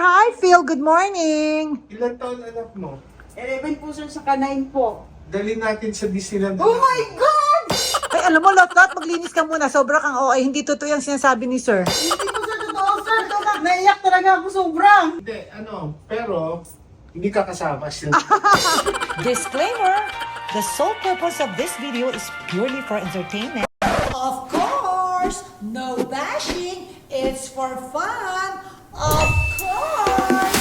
Hi, Phil. Good morning. Ilan taon anak mo? 11 po sir, saka 9 po. Dali natin sa Disneyland. Oh my God! Ay, alam mo, lot, maglinis ka muna. Sobra kang okay. Hindi totoo yung sinasabi ni sir. Hindi po sir, totoo sir. Naiyak talaga ako sobrang. Hindi, pero hindi ka kasama. Still. Disclaimer, the sole purpose of this video is purely for entertainment. Of course, no bashing. It's for fun. Of course.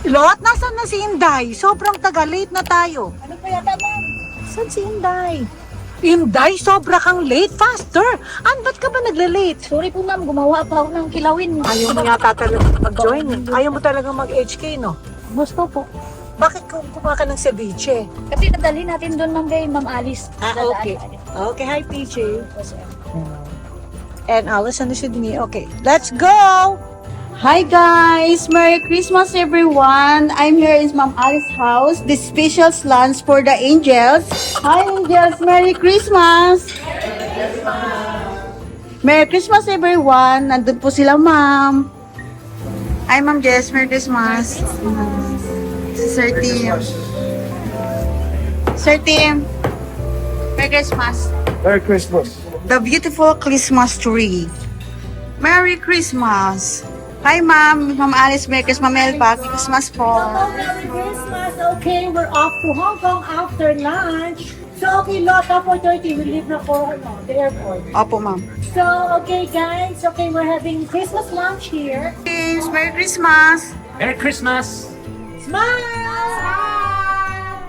Lot, nasan na si Inday? Sobrang taga, late na tayo. Ano pa yata ma'am? Saan si Inday? Inday, sobra kang late. Faster! Ba't ka ba nagla-late? Sorry po ma'am, gumawa pa ako ng kilawin. Ayaw mo yata talaga mag-join. Ayaw mo talaga mag-HK, no? Gusto po. Bakit kumain ka ng ceviche? Kasi nadali natin doon ma'am kay Ma'am Alice. Okay. Okay, hi, PJ. And Alice and Sydney. Okay, let's go! Hi guys! Merry Christmas everyone! I'm here in Ma'am Alice's house. This special lunch for the angels. Hi angels! Merry Christmas! Merry Christmas everyone! Nandun po sila ma'am. Hi Ma'am Jess! Merry Christmas! Sir Tim. Sir Tim! Merry Christmas! Merry Christmas. The beautiful Christmas tree. Merry Christmas! Hi, Ma'am. Ma'am Alice, Merry Christmas, Ma'am Elba. Merry Christmas po. Merry Christmas. Okay, we're off to Hong Kong after lunch. So, okay, lot of 4:30, we leave na for the airport. Opo, Ma'am. So, okay, guys. Okay, we're having Christmas lunch here. Please, Merry Christmas. Merry Christmas! Smile!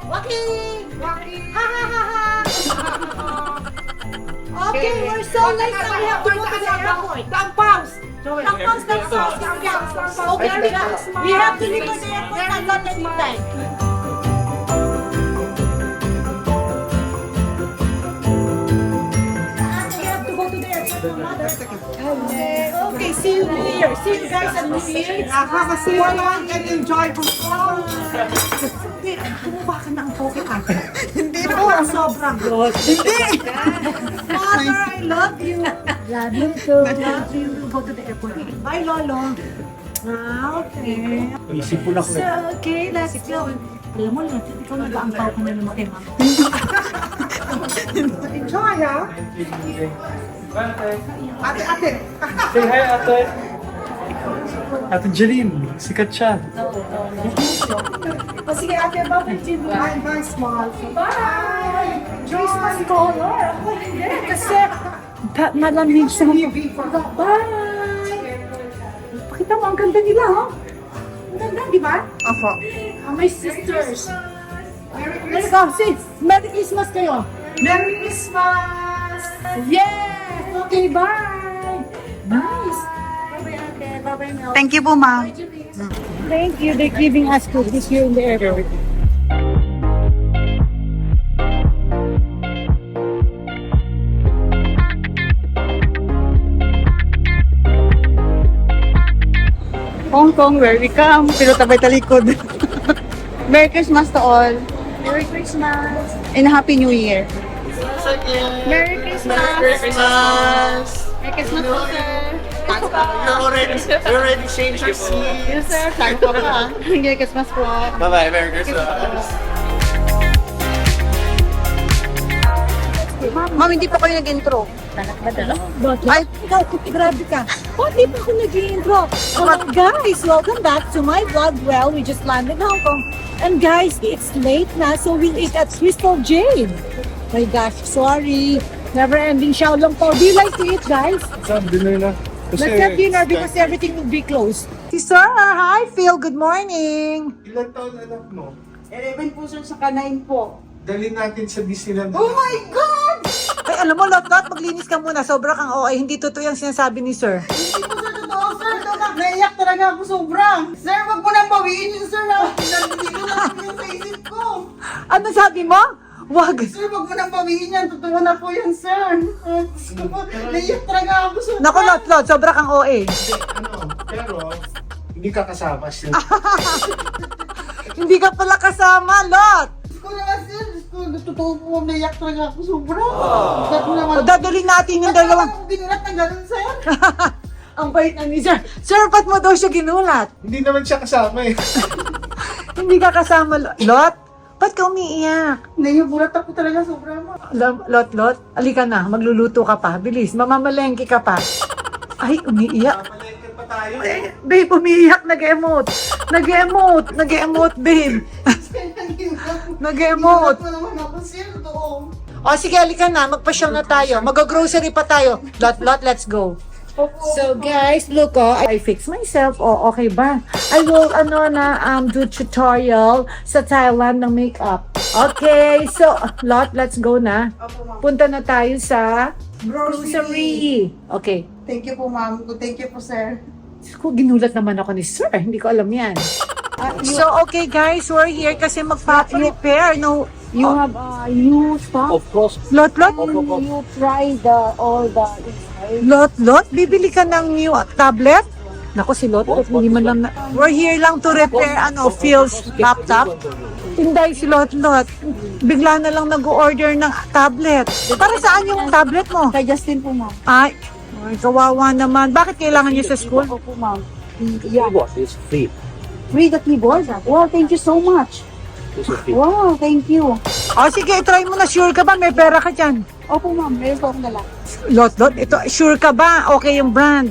Walking! Ha, ha, ha, ha. Okay, we're so late now. We have to go to the airport. Tampons! Tampons. Okay, we have to leave the airport at not any time. We have to go to the airport, mother. Okay, see you New Year. See you guys at New Year. Have a safe one and enjoy po. Kumuha ka ng poke ka. Hindi na Oh, sobrang good. Hindi. Mother, I love you. Love you too. Love you. We'll go to the airport. Bye, Lolo. Okay. Isip po na ko. So, okay, let's go. Alam mo, Lolo, ikaw nag-aangkaw ko na naman kay Mama. Enjoy, ha? Ate. Say hi, ate. Ate Jeline, sikat siya. O sige, ate, bye-bye, Jim. Bye, small. Bye! Christmas color. Ako hindi. Kasi, malamig sa mga. Bye! Pakita mo, ang ganda nila, ha? Ang ganda, di ba? Opo. My sisters. Let's go. Say, Merry Christmas kayo. Merry Christmas! Yes! Okay, bye! Nice! Bye-bye, Mel. Thank you po, Ma'am. Thank you. They're giving us cookies here in the airport. Hong Kong, where we come. Pero tabay talikod. Merry Christmas to all. Merry Christmas! And Happy New Year. Merry Christmas! Merry Christmas. Merry Christmas po, sir. You already changed your seat. Yes, sir. Thank po ka. Merry Christmas po. Bye-bye. Merry Christmas. Ma'am, hindi pa kayo nag-intro. Ay, ikaw, grabe ka. Ba't di pa ako nag-intro? Guys, welcome back to my vlog. Well, we just landed in Hong Kong. And guys, it's late na, so we'll eat at Crystal Jade. My gosh, sorry. Never-ending Xiaolong po. Do you like to eat, guys? Saan, dinner na? Let's have dinner because everything will be closed. Si Sir, hi Phil, good morning. Ilan taon anak mo? 11 po sir, saka 9 po. Dalhin natin sa Disneyland. Oh my God! Ay, alam mo, Lot, maglinis ka muna. Sobra kang OA. Hindi totoo yung sinasabi ni sir. Hindi po sir, totoo sir. Naiyak talaga ako sobra. Sir, wag mo nang bawiin yun sir. Nandito na po yun sa isip ko. Ano sabi mo? Wag. Sir, wag mo nang bawiin yan. Totoo na po yan sir. Naiyak talaga ako sobra. Naku, Lot, sobra kang OA. Pero, hindi ka kasama siya. Hindi ka pala kasama, Lot. Diyos ko naman sir. Diyos ko, totoo po. Naiyak talaga ako sobra. Diyos ko naman. O, dadalhin natin yung Ba't dalawang... naman ako ginulat na ganun sir? Ang bait na ni sir. Sir, ba't mo daw siya ginulat? Hindi naman siya kasama eh. Hindi ka kasama, Lot. Ba't ka umiiyak? Naiubulat ako talaga sobra mo. Lot, alika na. Magluluto ka pa. Bilis, mamamalengke ka pa. Ay, umiiyak. Palengke pa tayo. Eh, babe, umiiyak. Nag-emote, babe. Nag-emote. Mo naman ako sir. Totoo. O, sige, alika na. Magpa-shop na tayo. Mag-grocery pa tayo. Lot, let's go. So guys, look, I fix myself. Okay ba? I will do tutorial sa Thailand ng makeup. Okay, so Lot, let's go na. Punta na tayo sa grocery. Okay. Thank you po ma'am. Thank you po sir. Ko ginulat naman ako ni sir. Hindi ko alam yan. So okay guys, we're here kasi magpa-prepare. No, You have new stuff? Of course. Lot, You try all the inside? Lot, bibili ka ng new tablet? Naku, si Lot, hindi man lang na... We're here lang to repair, Phil's laptop. Tinday si Lot. Bigla na lang nag-order ng tablet. Para saan yung tablet mo? Kay Justin po ma'am. Ay, kawawa naman. Bakit kailangan niyo sa school? Opo ma'am. Keyboard is free. Read the keyboard? Wow, thank you so much. This is free. Wow, thank you. Sige, try mo na. Sure ka ba? May pera ka dyan. Opo ma'am, meron po akong dala. Lot, ito, sure ka ba? Okay yung brand.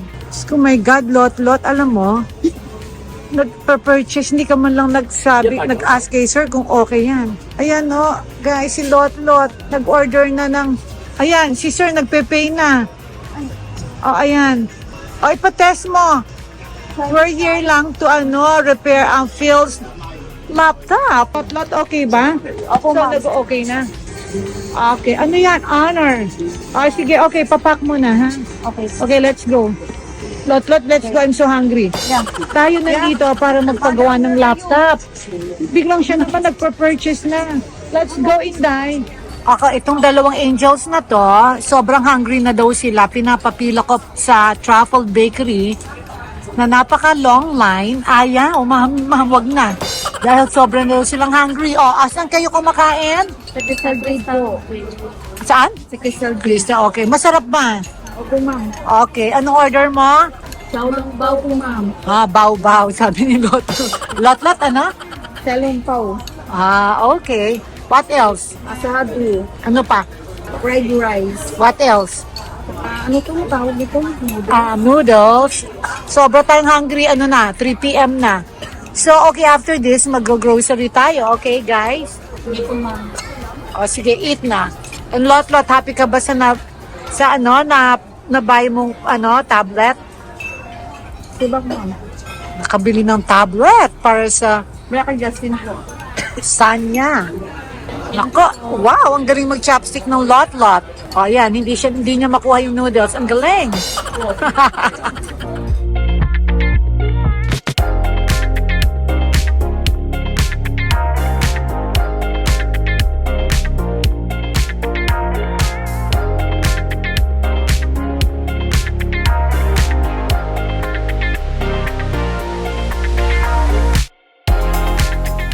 Oh my God, Lot, alam mo, nagpa-purchase, hindi ka man lang nag-ask kay sir kung okay yan. Ayan, guys, si Lot, nag-order na ng, ayan, si sir nagpe-pay na. Ayan. Ipatest mo. We're here lang to, repair ang Phil's laptop. Lot, okay ba? Opo So, ma'am. nag-okay na. Okay, ano yan? Honor. Sige, okay, papak mo na, ha? Okay. Okay, let's go. Lot, let's go. I'm so hungry. Yeah. Tayo na dito para magpagawa ng laptop. Biglang siya naman nagpa-purchase na. Let's go, Inday. Itong dalawang angels na to, sobrang hungry na daw sila. Pinapapila ko sa Truffle Bakery na napaka-long line. Wag na. Dahil sobrang daw silang hungry. Asan kayo kumakain? Sa Crystal Grade po. Saan? Sa Crystal Krista, okay. Masarap ba? Opo, ma'am. Okay. Anong order mo? Xiaolong bao po, ma'am. Bao, sabi ni Lot. Lot, ano? Xiaolong bao. Okay. What else? Asado. Ano pa? Fried rice. What else? Ano itong tawag nito? Noodles. Sobra tayong hungry, 3 p.m. na. So, okay, after this, mag-grocery tayo. Okay, guys? Hindi po, ma'am. Sige, eat na. And Lot, happy ka ba na-buy mong, tablet? Diba, ma'am? Nakabili ng tablet para sa Wala kay Justin po. son niya. Nako, wow, ang galing mag-chopstick ng Lot. Yan, hindi niya makuha yung noodles. Ang galing.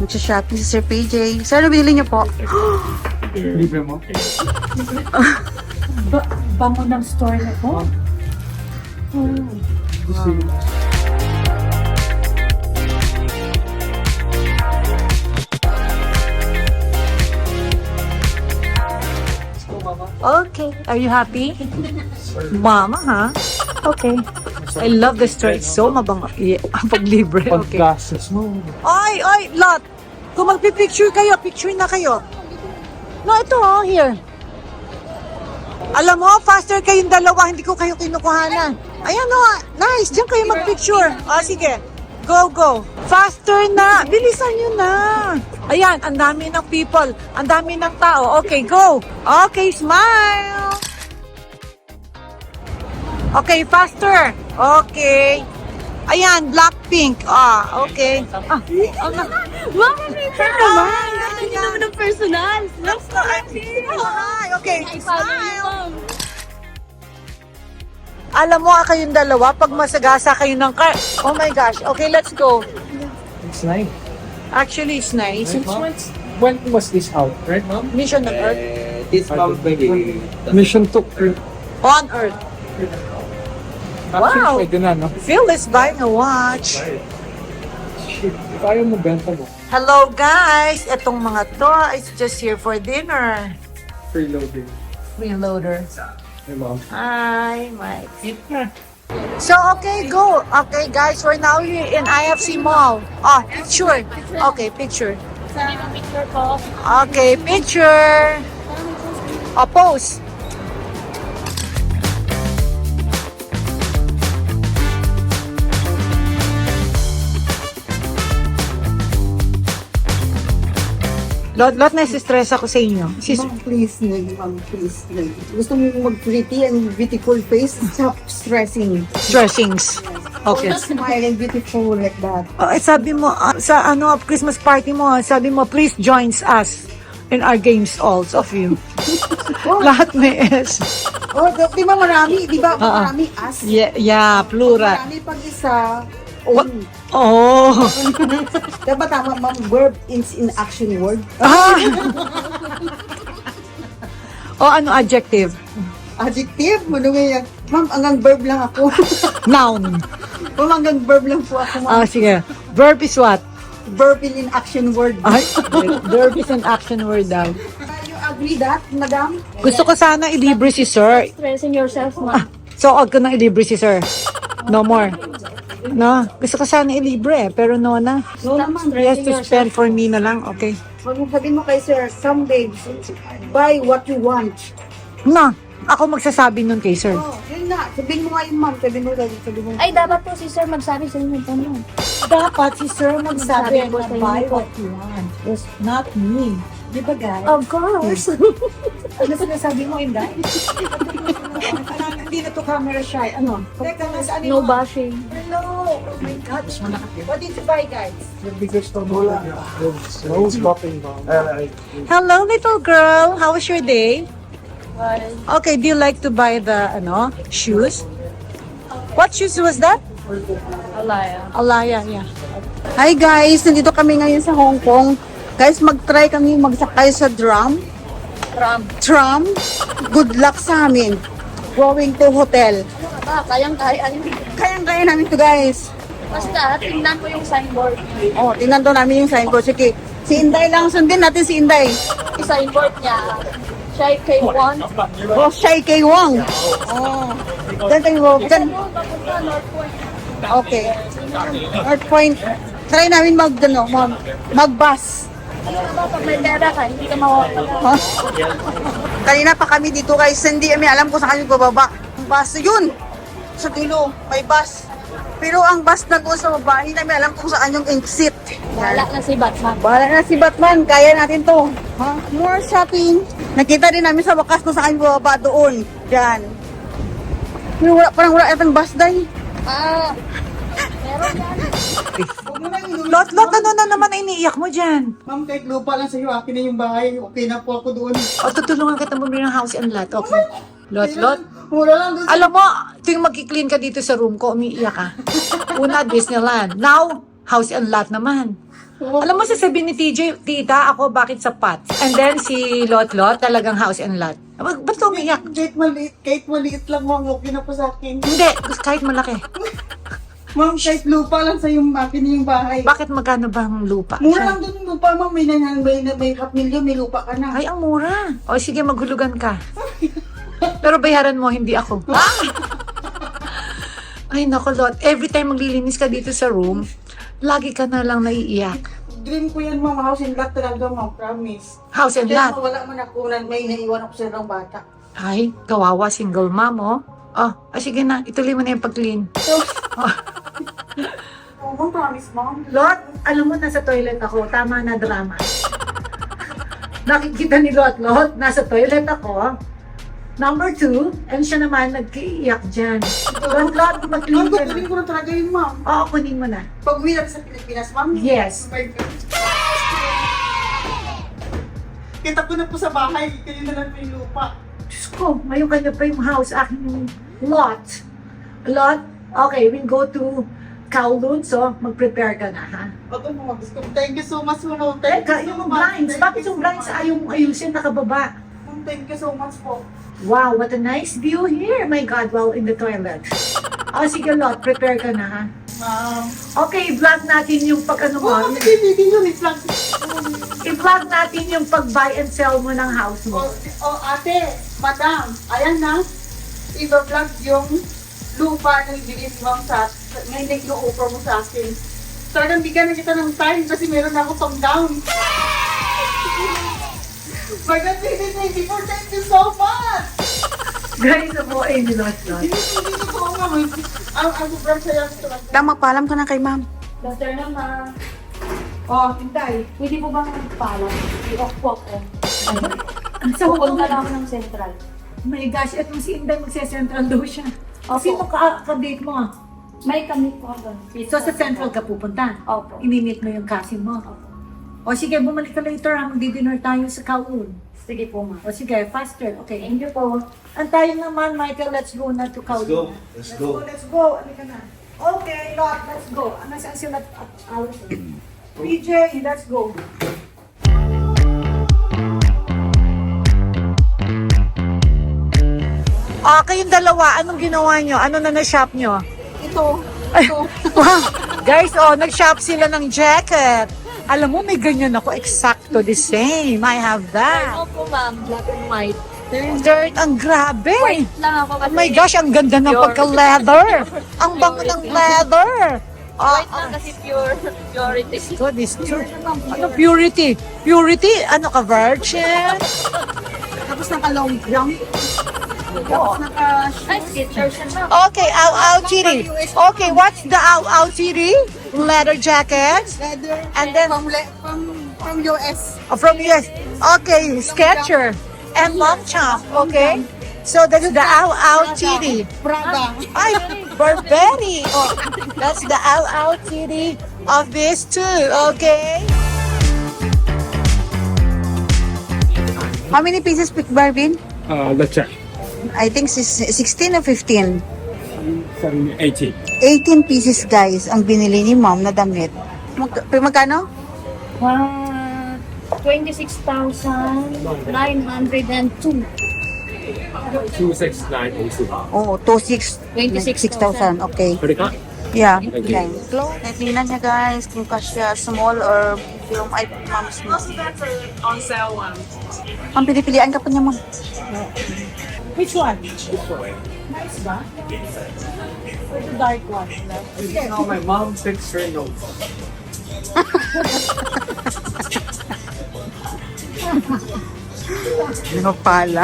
Magsha-shopping si Sir PJ. Sir, nabili niyo po? Libre mo? Bango ng store na to? Okay. Are you happy? Mama, ha? Okay. I love the store. It's so mabango. Pag libre. Okay. Pag-glasses mo. Oy, Lot! Kung magpipicture kayo, picture na kayo. No, ito here. Alam mo, faster kayong dalawa, hindi ko kayo kinukuhanan. Ayan nice, diyan kayo magpicture. Sige. Go, go. Faster na. Bilisan nyo na. Ayan, ang dami ng people. Ang dami ng tao. Okay, go. Okay, smile. Okay, faster. Okay. Ayan, Blackpink. Okay. Mama, picture naman. Hindi naman ng personal. Hi, okay. Smile. Alam mo, kayong dalawa, pag masagasa kayo ng car. Oh my gosh. Okay, let's go. It's nice. Actually, it's nice. When was this out, right, ma'am? Mission on Earth. This month maybe. Mission took On Earth. Actually, Wow. pwede na, no? Phil is buying a watch. Shit, if ayaw mo, benta mo. Hello, guys. Itong mga to is just here for dinner. Freeloading. Freeloader. Hey, ma'am. Hi, Mike. So, okay, go. Okay, guys, we're now here in IFC Mall. Picture. Okay, picture. Okay, picture. Pose. Lot nasi-stress ako sa inyo. Ma'am, please, ma'am, please. Gusto mo mag-pretty and beautiful face? Stop stressing. Stressings. Okay. Smile and beautiful like that. Sabi mo, sa Christmas party mo, sabi mo, please join us in our games also of you. Lahat may S. Oh, di ba marami? Di ba marami as? Yeah, plural. Marami pag isa. What? Oh. Diba tama, ma'am? Verb is in action word. Ano adjective? Adjective? Ano nga yan? Ma'am, hanggang verb lang ako. Noun. Ma'am, hanggang verb lang po ako, ma'am. Sige. Verb is what? Verb in action word. Ay, verb is an action word daw. You agree that, madam? Gusto ko sana ilibre si sir. Stressing yourself, ma'am. So, huwag ko nang ilibre si sir. No more. No, gusto ko sana ilibre pero no na. No naman. Yes, to spend for me na lang. Okay. Sabihin mo kay sir, someday, buy what you want. Na, ako magsasabi nun kay sir. Oh, yun na. Sabihin mo nga yun, ma'am. Sabihin mo. Ay, dapat po si sir magsabi sa inyo. Dapat si sir magsabi Sabi ko na sa inyo buy po. what you want. Yes, not me. Di ba, guys? Of course. Ano sinasabi mo, Inday? Hindi na to camera shy. Ano? Teka, nasaan No yung... bashing. Hello! Oh my gosh. What did you buy, guys? The biggest of all. No stopping, ma'am. Hello, little girl. How was your day? Okay, do you like to buy the, shoes? What shoes was that? Alaya, yeah. Hi guys, nandito kami ngayon sa Hong Kong. Guys, mag-try kami magsakay sa tram. Tram. Good luck sa amin. Going to hotel. Kayang-kaya. Kayang-kaya namin to guys. Basta, tingnan ko yung signboard. Oh, tingnan to namin yung signboard. Sige, si Inday lang. Sundin natin si Inday. Yung signboard niya. Shy K1. Oh, Shy K. Wong. Oh. Diyan tayo. Diyan. Papunta North Point. Okay. North Point. Try namin mag-bus. Pag may pera ka, hindi ka mawawala. Huh? Kanina pa kami dito guys, hindi kami alam kung saan kami bababa. Ang bus, yun! Sa dulo, may bus. Pero ang bus na doon sa baba, hindi namin alam kung saan yung exit. Wala na si Batman. Bahala na si Batman, kaya natin to. Huh? More shopping. Nakita din namin sa wakas kung saan kami bababa doon. Diyan. Pero parang wala itong bus dahil. Meron yan. Lot, ano na naman ay iniiyak mo dyan? Ma'am, kahit lupa lang sa'yo, akin na yung bahay. Okay na po ako doon. O, tutulungan kita bumili ng house and lot, okay? Lot. Mura lang doon. Alam mo, tuwing mag-clean ka dito sa room ko, umiiyak ka. Una, Disneyland. Now, house and lot naman. Alam mo, sasabihin ni TJ, tita, ako bakit sapat? And then si Lot, talagang house and lot. Ba't ka umiiyak? Kahit maliit lang, ma'am, okay na po sa akin. Hindi, kahit malaki. Ma'am, kahit lupa lang sa yung akin na yung bahay. Bakit magkano bang lupa? Mura lang doon yung lupa, ma'am. May 900, may 500,000, may lupa ka na. Ay, ang mura. O, sige, maghulugan ka. Pero bayaran mo, hindi ako. Ay, naku, Lot. Every time maglilinis ka dito sa room, lagi ka na lang naiiyak. Dream ko yan, ma'am. House and lot talaga, ma'am. Promise. House and Kaya lot. wala man ako, may naiwan ako sa ilang bata. Ay, kawawa, single mom, oh. Oh, sige na, ituloy mo na yung pag-clean. Oo, promise, ma'am. Lot, alam mo, nasa toilet ako. Tama na drama. Nakikita ni Lot, nasa toilet ako. Number 2, and siya naman nagkiiyak dyan. Lot, mag-clean Ma'am, ka kukunin na. ko na talaga yun, ma'am. Oo, kunin mo na. Pag uwi natin sa Pilipinas, ma'am. Yes. Oh my God. Kita ko na po sa bahay, kayo na lang po yung lupa. Diyos ko, ngayon kanya pa yung house, aking yung lot. Lot, okay, we'll go to Kowloon, so mag-prepare ka na, ha? Opo, ma'am. Thank you so much, ma'am. Thank Teka, you so yung much. blinds, Thank bakit you yung so blinds much. ayaw mong ayusin nakababa? Ma'am, thank you so much po. Wow, what a nice view here. My God, well, in the toilet. Oh, sige, Lot, prepare ka na, ha? Ma'am. Okay, vlog natin yung pag-ano mo. Oh, video ni vlog. I-vlog natin yung pag-buy and sell mo ng house mo. Oh, ate, madam, ayan na. I-vlog yung lupa na ibigay ni ma'am sa ngayon na ino-offer mo sa akin. Talagang bigyan na kita ng time kasi meron na ako pang down. My God, baby, thank you so much! Guys, ako ay nilot, Lot. Hindi ko nga, ang sobrang saya ko talaga. Dam, magpaalam ka na kay ma'am. Doctor naman. Oh, hintay. Pwede po bang magpaalam? I-off po ako. Sa Pupunta lang ako ng central. Oh my gosh, etong si Inday magse-central daw siya. Opo. Sino ka-date mo? May kami po doon. So sa central ka pupunta? Opo. Inimit mo yung cousin mo? O sige, bumalik ka later ha. Magdi-dinner tayo sa Kowloon. Sige po, ma'am. O sige, faster. Okay. Thank you po. Antayin naman, Michael. Let's go na to Kowloon. Let's go. Let's go. Ano ka na? Okay, Lot, let's go. Nasaan sila? PJ, let's go. Kayong dalawa, anong ginawa nyo? Ano na na-shop nyo? Ito. Wow. Guys, nag-shop sila ng jacket. Alam mo, may ganyan ako. Exacto the same. I have that. Opo, ma'am. Black and white. Dirt, ang grabe. Lang ako Oh kasi. my gosh, ang ganda ng pagka-leather. Ang bango ng leather. White lang kasi purity. God, is true. Ano purity? Purity? Ano ka, virgin? Tapos naka-long gown. Tapos naka... Ay, sketchers siya, ma'am. Okay, Au Chiri. Okay, what's the Au Chiri? Leather jacket. Leather. And then From US. from US. Okay, Sketcher. And Mom Chop. Okay. So that's the Au Chiri. Prada. Ay, Burberry. Oh, that's the Au Chiri of this too. Okay. How many pieces pick Barbin? Let's check. I think 16 or 15. 18. 18 pieces guys ang binili ni mom na damit. Magkano? 26,902. 26902. Oh, 26,000. Okay. Credit card? Yeah. Thank you. Okay. Tingnan niya guys kung kasya small or medium. Ay, ma'am, small. On sale one. Ma'am, pinipilian ka pa niya, ma'am. Which one? Nice ba? Or the dark one? No, my mom takes her notes. Ano pala?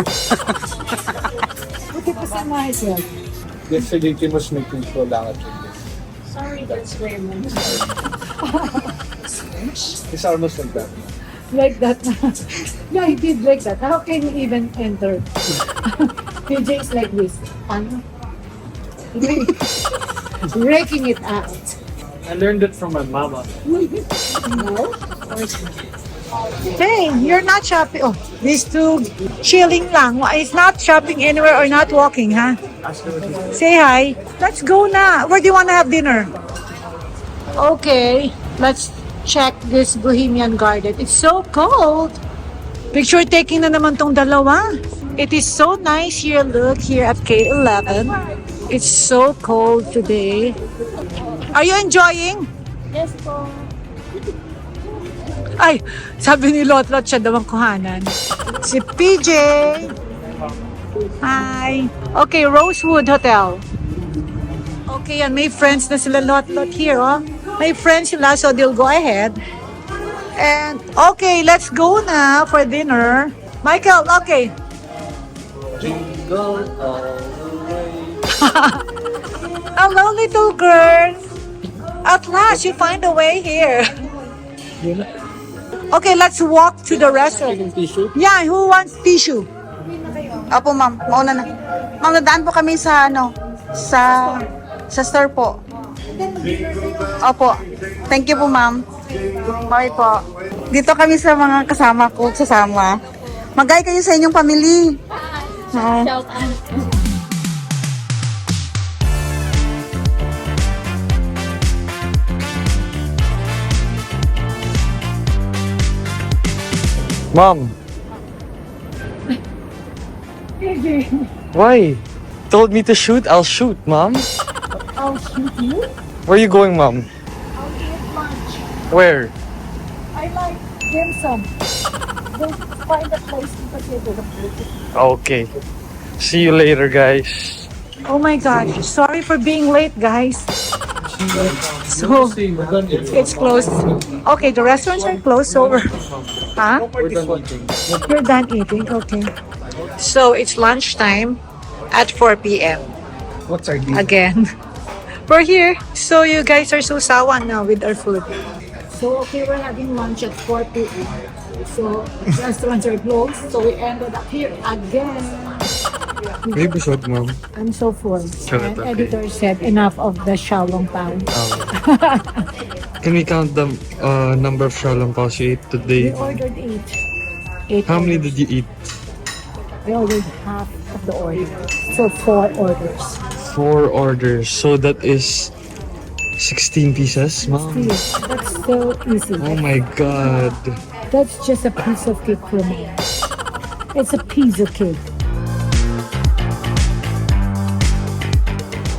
Buti pa si Michael. Yesterday, Kim was making sure lang at this. Sorry, that's where ma'am. It's almost like that. Like that. Yeah, he did like that. How can he even enter? PJ is like this. Ano? Breaking it out. I learned it from my mama. No? Hey, you're not shopping. Oh, these two chilling lang. It's not shopping anywhere or not walking, huh? Say hi. Let's go na. Where do you want to have dinner? Okay, let's check this Bohemian Garden. It's so cold. Picture taking na naman tong dalawa. It is so nice here. Look here at K11. It's so cold today. Are you enjoying? Yes po. Ay, sabi ni Lotlot siya daw ang kuhanan. Si PJ. Hi. Okay, Rosewood Hotel. Okay, yan. May friends na sila Lotlot here, oh. May friends sila, so they'll go ahead. And, okay, let's go na for dinner. Michael, okay. Jingle all the way. Hello, little girl. At last, you find a way here. Okay, let's walk to the restaurant. Yeah, who wants tissue? Opo, ma'am. Mauna na. Ma'am, nadaan po kami sa, sa store po. Opo. Thank you po, ma'am. Bye po. Dito kami sa mga kasama ko, sasama. Mag-hi kayo sa inyong family. Hi. Mom. Why? Told me to shoot, I'll shoot, Mom. I'll shoot you. Where are you going, Mom? I'll eat lunch. Where? I like dim sum. Go find a place in Paseo. Okay. See you later, guys. Oh my gosh, sorry for being late, guys. So, it's closed. Okay, the restaurants are closed, so we're... Huh? You're done eating, okay. So, it's lunchtime at 4 p.m. What's our deal? Again. We're here, so you guys are so sawa now with our food. So, okay, we're having lunch at 4 p.m. So, restaurants are closed, so we ended up here again. Maybe short, Mom. I'm so full. Sure, And okay. editor said enough of the Xiaolong Pao. Can we count the number of Shalom Paos you ate We today? ordered 8. How many did you eat? We ordered half of the order. So 4 orders. 4 orders. So that is 16 pieces, Mom. See, that's so easy. Oh my God. That's just a piece of cake for me. It's a piece of cake.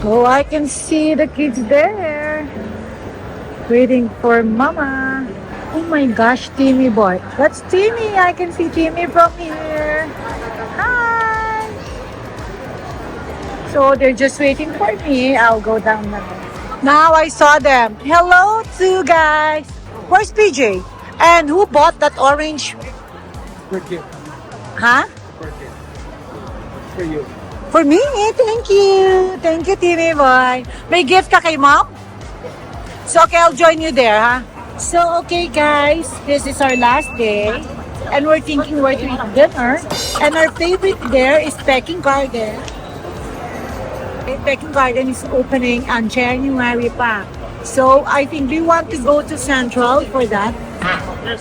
Oh, I can see the kids there. Waiting for Mama. Oh my gosh, Timmy boy. That's Timmy. I can see Timmy from here. Hi. So they're just waiting for me. I'll go down now. Now I saw them. Hello, two guys. Where's PJ? And who bought that orange? Huh? For you. For me? Thank you. Thank you, Timmy boy. May gift ka kay mom? So, okay, I'll join you there, huh? So, okay, guys. This is our last day. And we're thinking where to eat dinner. And our favorite there is Peking Garden. Okay, Peking Garden is opening on January pa. So, I think we want to go to Central for that. I'm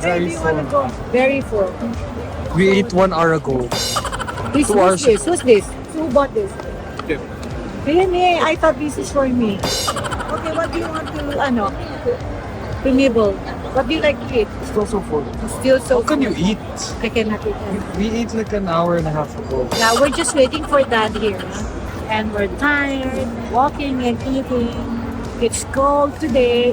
Hey, very we want to full. go. Very full. We ate 1 hour ago. Who's 2 hours. this? Who's this? Who bought this? Really? I thought this is for me. Okay, what do you want to nibble? What do you like to eat? Still so full. Still so How can you eat? I cannot eat that. We ate like an hour and a half ago. Now, we're just waiting for Dad here. And we're tired, walking and eating. It's cold today.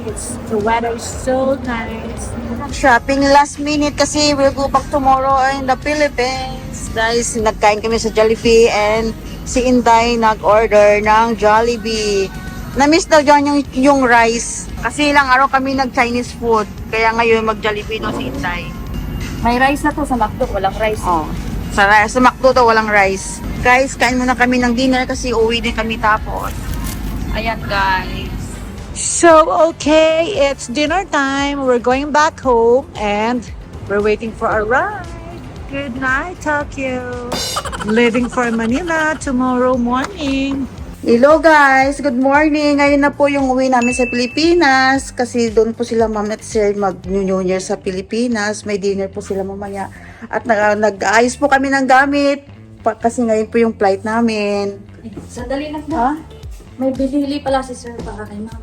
The weather is so nice. Shopping last minute kasi we'll go back tomorrow in the Philippines. Guys, nagkain kami sa Jollibee and si Inday nag-order ng Jollibee. Na-miss daw dyan yung rice. Kasi ilang araw kami nag-Chinese food. Kaya ngayon mag-Jollibee daw si Inday. May rice na to sa McDo, walang rice. Oh, sa McDo daw walang rice. Guys, kain muna kami ng dinner kasi uwi din kami tapos. Ayan guys. So, okay, it's dinner time. We're going back home and we're waiting for our ride. Good night, Tokyo. Leaving for Manila tomorrow morning. Hello guys, good morning. Ngayon na po yung uwi namin sa Pilipinas kasi doon po sila ma'am at sir mag-New Year sa Pilipinas. May dinner po sila mamaya. At nag-aayos po kami ng gamit kasi ngayon po yung flight namin. Sandali lang Ha? na. May binili pala si sir para kay ma'am.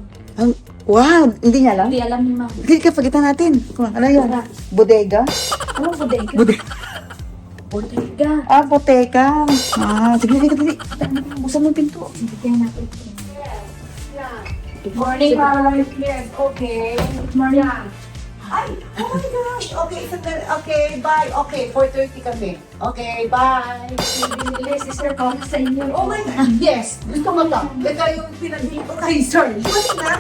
Wow, hindi niya lang. Hindi alam ni ma'am. Hindi ka pagitan natin. Ano yun? Bodega? Anong bodega? Bodega. Ah, boteka. Ah, sige. Buksan mo yung pinto. Bigyan natin. Good morning, ma'am. Yes, okay. Good morning. Ay, oh my gosh. Okay, bye. Okay, 4:30 kami. Okay, bye. May binili si sir para sa inyo. Oh my God, yes. Gusto mo to. Ito yung pinag-dito kay sir. What na?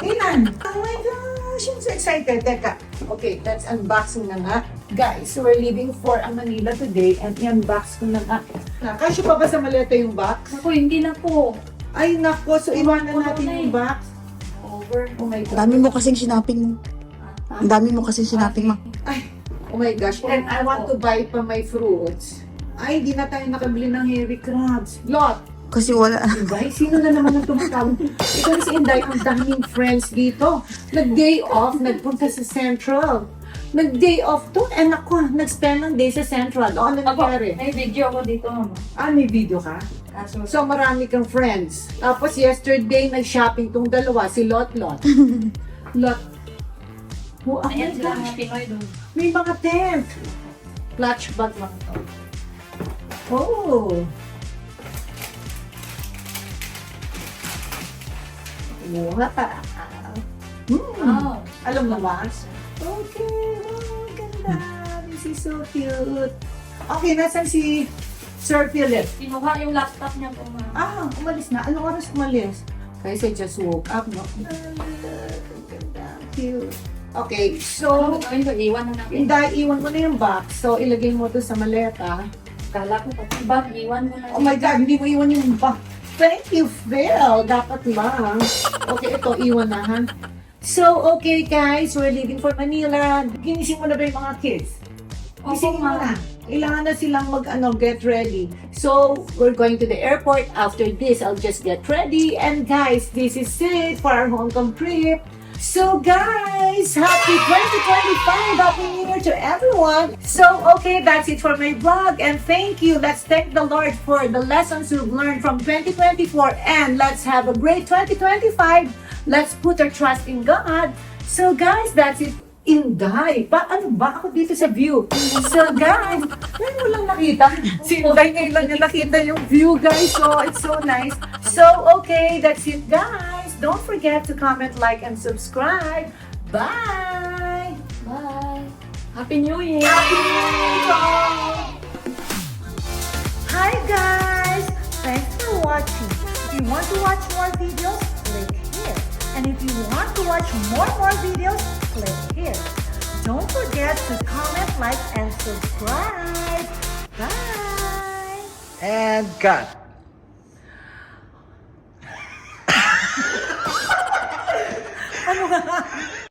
Inan. Oh my gosh, I'm so excited. Teka. Okay, let's unboxing na nga. Guys, we're leaving for Manila today and i-unbox ko na nga. Kasya pa ba sa maleta yung box? Ako, hindi na po. Ay, nako. So, iwanan natin yung box. Oh my Ang dami mo kasing sinaping. Ang dami mo kasing sinaping, ma. Oh my gosh. And I want to buy pa my fruits. Ay, di na tayo nakabili ng hairy crabs. Lot! Kasi wala. Inday, sino na naman ang tumatawag? Ito si Inday, ang daming friends dito. Nag-day off, nagpunta sa Central. Nag-day off to, and ako, nag-spend ng day sa Central. O, ano nangyari? May video ako dito, mama. May video ka? Kaso, So, marami kang friends. Tapos, yesterday, nag-shopping tong dalawa, si Lot. Lot. Oh, my ayan sila mga gosh. Pinoy doon. May mga tent. Clutch bag lang to. Oh. Wow. Oh. Alam mo ba? Okay. Oh, ganda. This is so cute. Okay, nasan si Sir Philip? Kinuha yung laptop niya po, mama. Umalis na. Anong oras umalis? Kasi I just woke up, no? Ang ganda. Cute. Okay, So, so, gawin ko, iwan na natin. dahil iwan mo na yung box, so ilagay mo to sa maleta. Kala ko pati bag, iwan mo na. Oh my God, hindi mo iwan yung box. Thank you, Phil. Dapat lang. Okay, ito, iwan na, ha? So, okay guys, we're leaving for Manila. Ginising mo na ba yung mga kids? Gising mo na. Kailangan na silang get ready. So, we're going to the airport. After this, I'll just get ready. And guys, this is it for our Hong Kong trip. So guys, happy 2025! Happy New Year to everyone! So, okay, that's it for my vlog. And thank you. Let's thank the Lord for the lessons we've learned from 2024. And let's have a great 2025. Let's put our trust in God. So guys, that's it. Inday, ano ba ako dito sa view? So guys, ngayon mo lang nakita. Si Inday ngayon lang niya nakita yung view, guys. So it's so nice. So okay, that's it, guys. Don't forget to comment, like, and subscribe. Bye! Bye! Happy New Year! Happy New Year! Hi guys! Thanks for watching. If you want to watch more videos, click here. And if you want to watch more videos, click here. Don't forget to comment, like, and subscribe. Bye! And cut. Ano nga?